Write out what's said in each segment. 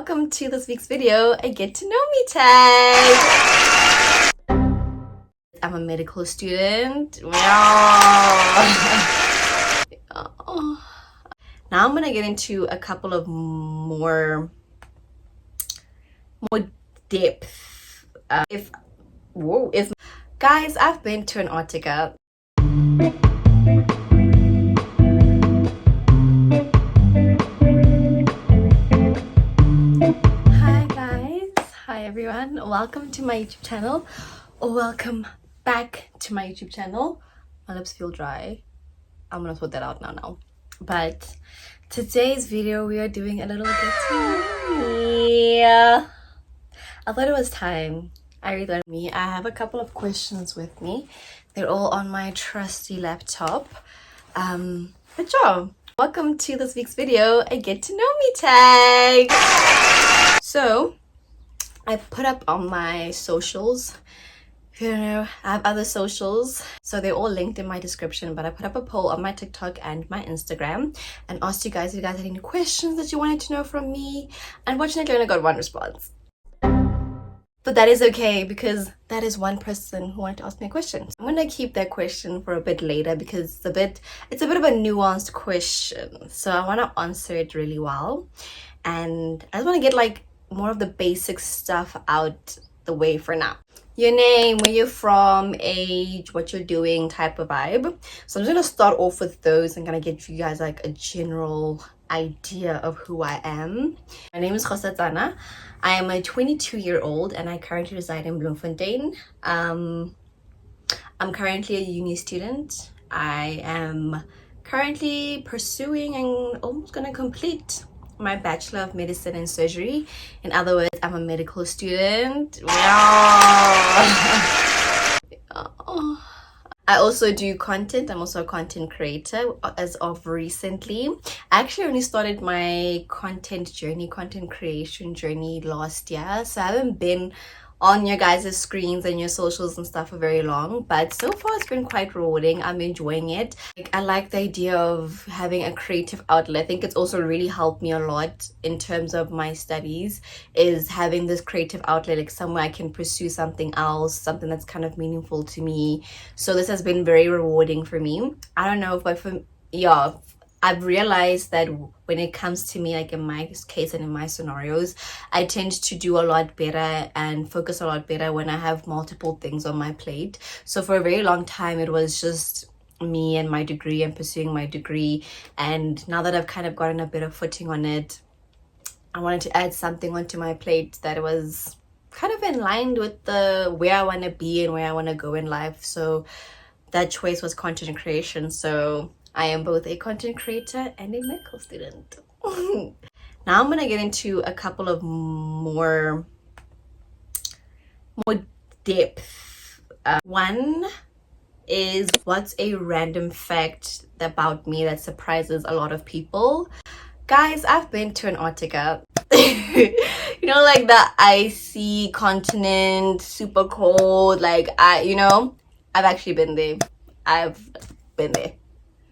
welcome to this week's video, a get to know me tag. I'm a medical student. Now I'm gonna get into a couple of more depth. If guys, I've been to Antarctica. Hi everyone, welcome to my YouTube channel, or welcome back to my YouTube channel. My lips feel dry. I'm gonna sort that out now. But today's video we are doing a little get to know me. I thought it was time. I have a couple of questions with me. They're all on my trusty laptop. But yeah, welcome to this week's video, a get to know me tag. So I put up on my socials, I have other socials, so they're all linked in my description, but I put up a poll on my TikTok and my Instagram and asked you guys if you guys had any questions that you wanted to know from me. Unfortunately, I only got one response, but that is okay because that is one person who wanted to ask me a question. I'm gonna keep that question for a bit later because it's a bit of a nuanced question, so I want to answer it really well, and I just want to get like more of the basic stuff out the way for now. Your name, where you're from, age, what you're doing, type of vibe. So I'm just gonna start off with those and gonna get you guys like a general idea of who I am. My name is Khosatsana. I am a 22-year-old and I currently reside in Bloemfontein. I'm currently a uni student. I am currently pursuing and almost gonna complete my Bachelor of Medicine and Surgery. In other words, I'm a medical student. I also do content. I'm also a content creator as of recently. I actually only started my content creation journey last year, so I haven't been on your guys' screens and your socials and stuff for very long, but so far it's been quite rewarding. I'm enjoying it. I like the idea of having a creative outlet. I think it's also really helped me a lot in terms of my studies, is having this creative outlet, like somewhere I can pursue something else, something that's kind of meaningful to me. So this has been very rewarding for me. I don't know, but I've realized that when it comes to me, like in my case and in my scenarios, I tend to do a lot better and focus a lot better when I have multiple things on my plate. So for a very long time, it was just me and my degree and pursuing my degree. And now that I've kind of gotten a bit of footing on it, I wanted to add something onto my plate that was kind of in line with the where I want to be and where I want to go in life. So that choice was content creation. So I am both a content creator and a medical student. Now I'm gonna get into a couple of more depth. One is, what's a random fact about me that surprises a lot of people? Guys, I've been to Antarctica. You know, like the icy continent, super cold. Like I've actually been there. I've been there.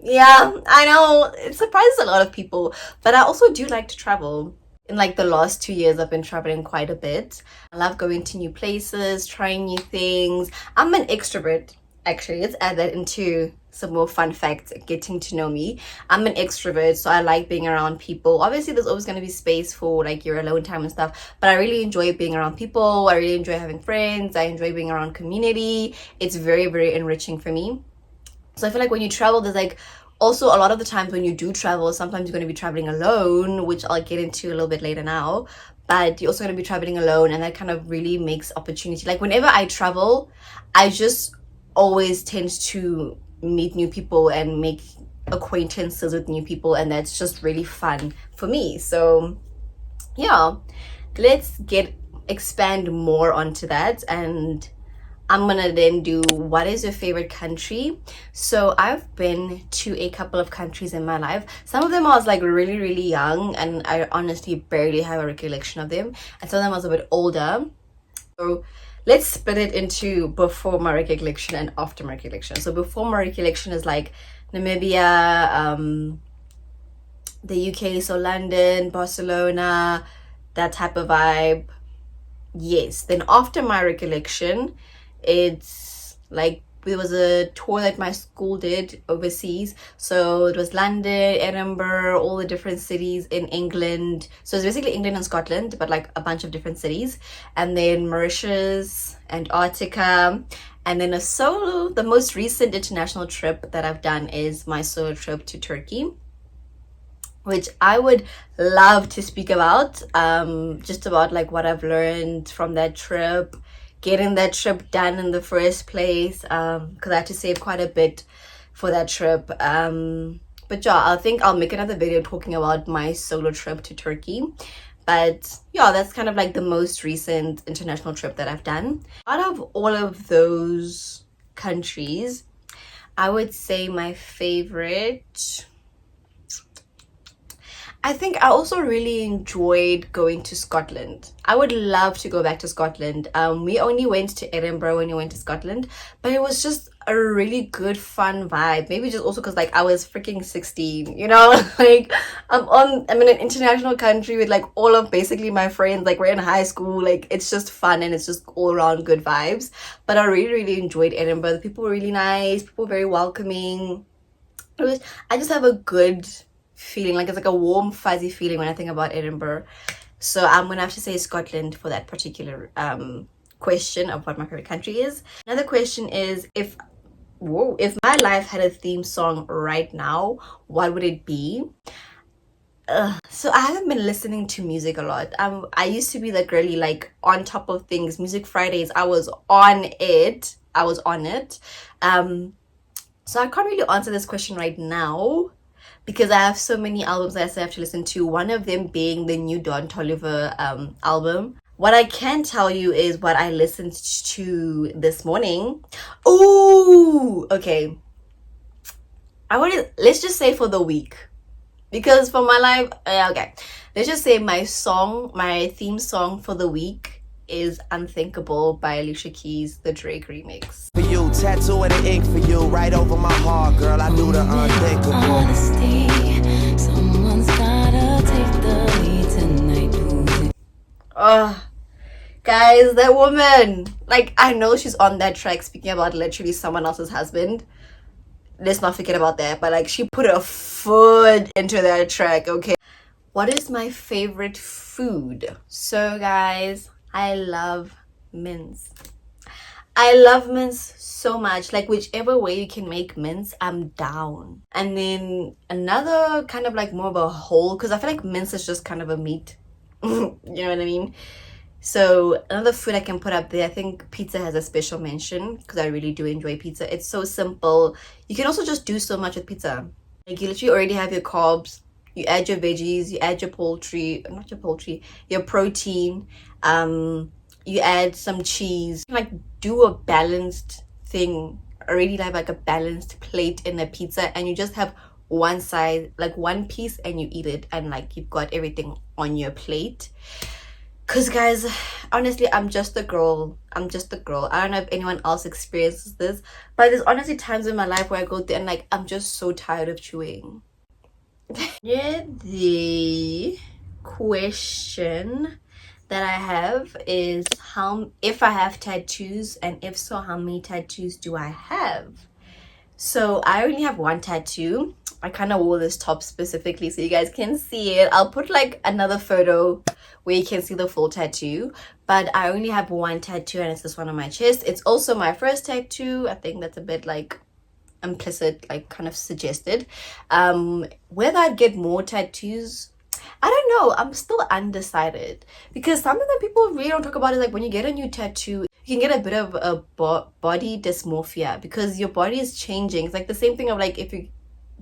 Yeah, I know it surprises a lot of people, but I also do like to travel. In like the last 2 years, I've been traveling quite a bit. I love going to new places, trying new things. I'm an extrovert. Actually, let's add that into some more fun facts, getting to know me. I'm an extrovert, so I like being around people. Obviously, there's always going to be space for like your alone time and stuff, but I really enjoy being around people. I really enjoy having friends. I enjoy being around community. It's very, very enriching for me. So I feel like when you travel, there's like also a lot of the times when you do travel, sometimes you're going to be traveling alone, which I'll get into a little bit later now, but you're also going to be traveling alone, and that kind of really makes opportunity. Like whenever I travel, I just always tend to meet new people and make acquaintances with new people, and that's just really fun for me. So yeah, let's expand more onto that, and I'm gonna then do, what is your favorite country? So I've been to a couple of countries in my life. Some of them I was like really, really young and I honestly barely have a recollection of them. And some of them I was a bit older. So let's split it into before my recollection and after my recollection. So before my recollection is like Namibia, the UK, so London, Barcelona, that type of vibe. Yes. Then after my recollection, it's like there was a tour that my school did overseas. So it was London, Edinburgh, all the different cities in England. So it's basically England and Scotland, but like a bunch of different cities. And then Mauritius, Antarctica, and then a solo. The most recent international trip that I've done is my solo trip to Turkey, which I would love to speak about. Just about like what I've learned from that trip, getting that trip done in the first place, because I had to save quite a bit for that trip. But yeah, I think I'll make another video talking about my solo trip to Turkey. But yeah, that's kind of like the most recent international trip that I've done. Out of all of those countries, I would say my favorite, I think I also really enjoyed going to Scotland. I would love to go back to Scotland. We only went to Edinburgh when we went to Scotland, but it was just a really good, fun vibe. Maybe just also because like I was freaking 16, you know, like I'm in an international country with like all of basically my friends. Like we're in high school. Like it's just fun and it's just all around good vibes. But I really, really enjoyed Edinburgh. The people were really nice. People were very welcoming. I just have a good feeling, like it's like a warm fuzzy feeling when I think about Edinburgh. So I'm gonna have to say Scotland for that particular question of what my favorite country is. Another question is, if my life had a theme song right now, what would it be? So I haven't been listening to music a lot. I used to be like really like on top of things. Music Fridays, I was on it. So I can't really answer this question right now because I have so many albums that I still have to listen to, one of them being the new Don Toliver album. What I can tell you is what I listened to this morning. Oh, okay. Let's just say for the week. Because for my life, okay. Let's just say my theme song for the week is Unthinkable by Alicia Keys, the Drake remix. For you, tattoo of the ink for you, right over my heart, girl. I do the unthinkable. Honesty, someone's gotta take the lead tonight. Guys, that woman, like I know she's on that track speaking about literally someone else's husband. Let's not forget about that, but like she put her foot into that track. Okay, what is my favorite food? So guys, I love mince. I love mince so much. Like whichever way you can make mince, I'm down. And then another kind of like more of a whole, because I feel like mince is just kind of a meat. You know what I mean? So another food I can put up there, I think pizza has a special mention because I really do enjoy pizza. It's so simple. You can also just do so much with pizza. Like you literally already have your carbs, you add your veggies, you add your your protein, you add some cheese. Like do a balanced thing. Already have like a balanced plate in a pizza, and you just have one side, like one piece, and you eat it, and like you've got everything on your plate. Because guys, honestly, I'm just a girl. I don't know if anyone else experiences this, but there's honestly times in my life where I go there and like I'm just so tired of chewing. Yeah, the question that I have is if I have tattoos, and if so, how many tattoos do I have? So I only have one tattoo. I kind of wore this top specifically so you guys can see it. I'll put like another photo where you can see the full tattoo, but I only have one tattoo, and it's this one on my chest. It's also my first tattoo. I think that's a bit like implicit, like kind of suggested. Whether I'd get more tattoos, I don't know. I'm still undecided, because something that people really don't talk about is like when you get a new tattoo, you can get a bit of a body dysmorphia because your body is changing. It's like the same thing of like if you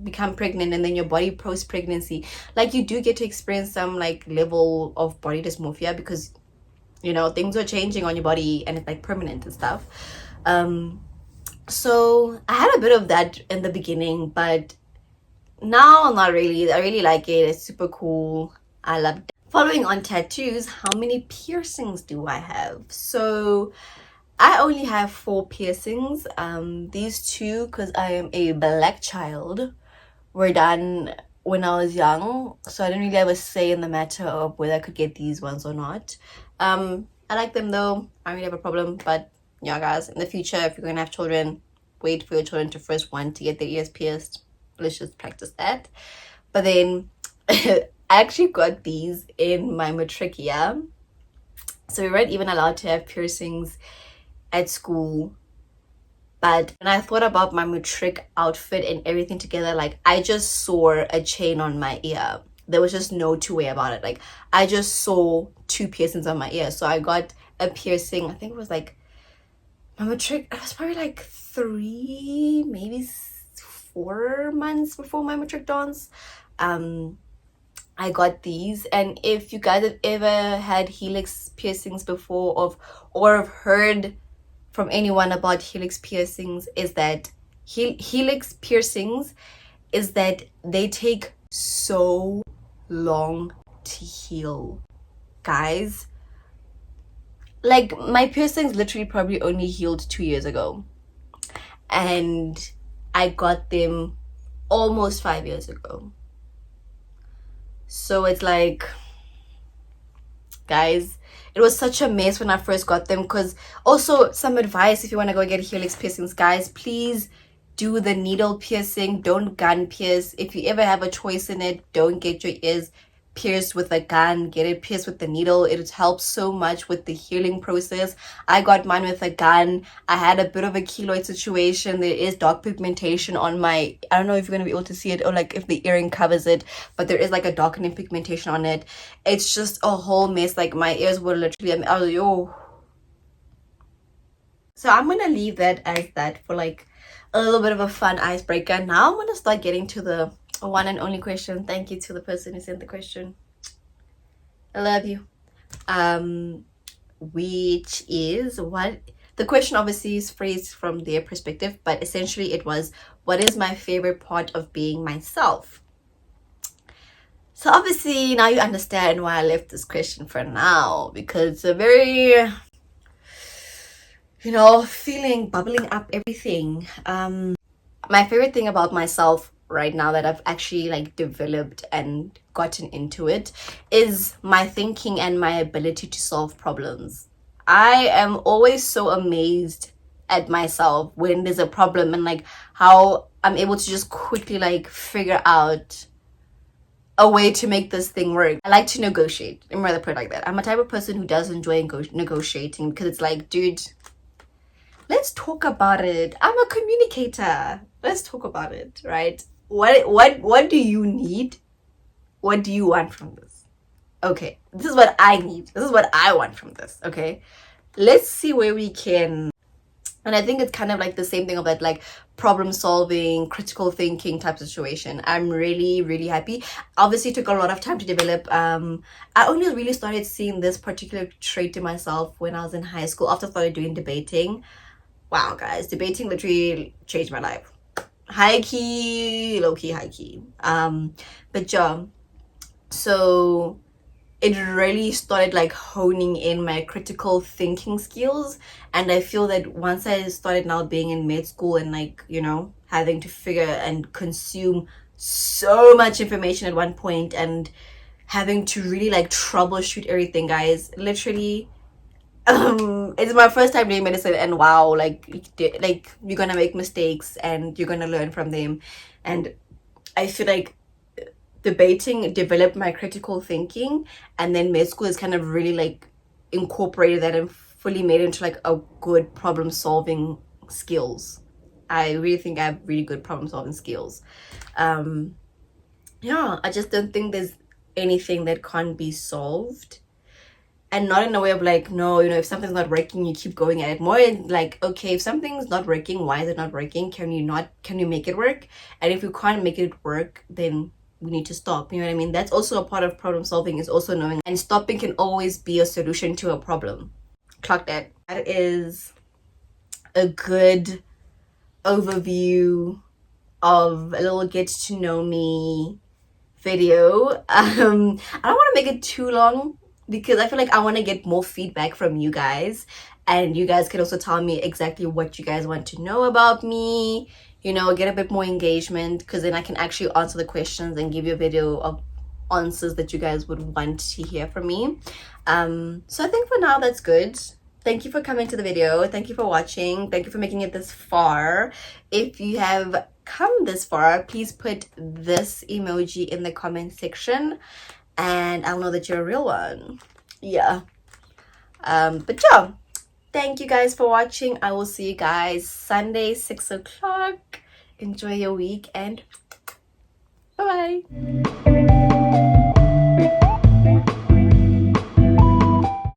become pregnant and then your body post-pregnancy, like you do get to experience some like level of body dysmorphia because you know things are changing on your body and it's like permanent and stuff. So I had a bit of that in the beginning, but now not really. I really like it. It's super cool. I love it. Following on tattoos, how many piercings do I have? So I only have 4 piercings. These two, because I am a black child, were done when I was young, so I didn't really have a say in the matter of whether I could get these ones or not. I like them though. I don't really have a problem, but yeah, guys, in the future, if you're gonna have children, wait for your children to first want to get their ears pierced. Let's just practice that. But then I actually got these in my matric year. So we weren't even allowed to have piercings at school. But when I thought about my matric outfit and everything together, like I just saw a chain on my ear. There was just no two way about it. Like I just saw two piercings on my ear. So I got a piercing, I think it was like my matric, it was probably like 3, maybe 4 months before my matric dance. I got these, and if you guys have ever had helix piercings before or have heard from anyone about helix piercings, is that helix piercings is that they take so long to heal, guys. Like my piercings literally probably only healed 2 years ago, and I got them almost 5 years ago. So it's like, guys, it was such a mess when I first got them. Because also, some advice if you want to go get helix piercings, guys, please do the needle piercing, don't gun pierce. If you ever have a choice in it, don't get your ears pierced with a gun, get it pierced with the needle. It helps so much with the healing process. I got mine with a gun. I had a bit of a keloid situation. There is dark pigmentation on my, I don't know if you're going to be able to see it or like if the earring covers it, but there is like a darkening pigmentation on it. It's just a whole mess. Like my ears were literally, I was like, oh. So I'm going to leave that as that for like a little bit of a fun icebreaker. Now I'm going to start getting to the one and only question. Thank you to the person who sent the question. I love you. Which is, what the question obviously is phrased from their perspective, but essentially it was, what is my favorite part of being myself? So obviously now you understand why I left this question for now, because it's a very, you know, feeling, bubbling up everything. My favorite thing about myself right now that I've actually like developed and gotten into it is my thinking and my ability to solve problems. I am always so amazed at myself when there's a problem and like how I'm able to just quickly like figure out a way to make this thing work. I like to negotiate. I'm rather put it like that. I'm a type of person who does enjoy negotiating, because it's like, dude, let's talk about it. I'm a communicator. Let's talk about it, right? What do you need? What do you want from this? Okay, this is what I need. This is what I want from this. Okay, let's see where we can. And I think it's kind of like the same thing of that, like problem solving, critical thinking type situation. I'm really, really happy. Obviously, it took a lot of time to develop. I only really started seeing this particular trait in myself when I was in high school after I started doing debating. Wow, guys, debating literally changed my life. High key, low key, high key. But yeah, so it really started like honing in my critical thinking skills. And I feel that once I started now being in med school and like, you know, having to figure and consume so much information at one point and having to really like troubleshoot everything, guys, literally, it's my first time doing medicine, and wow, like you're gonna make mistakes and you're gonna learn from them. And I feel like debating developed my critical thinking, and then med school has kind of really like incorporated that and fully made it into like a good problem solving skills. I really think I have really good problem solving skills. Yeah, I just don't think there's anything that can't be solved. And not in a way of like, no, you know, if something's not working, you keep going at it. More in like, okay, if something's not working, why is it not working? Can you make it work? And if you can't make it work, then we need to stop. You know what I mean? That's also a part of problem solving, is also knowing, and stopping can always be a solution to a problem. Clock that. That is a good overview of a little get to know me video. I don't want to make it too long, because I feel like I want to get more feedback from you guys, and you guys can also tell me exactly what you guys want to know about me. you know, get a bit more engagement, because then I can actually answer the questions and give you a video of answers that you guys would want to hear from me. So I think for now that's good. Thank you for coming to the video. Thank you for watching. Thank you for making it this far. If you have come this far, please put this emoji in the comment section and I'll know that you're a real one. Yeah. But yeah, thank you guys for watching. I will see you guys Sunday 6 o'clock. Enjoy your week and bye bye.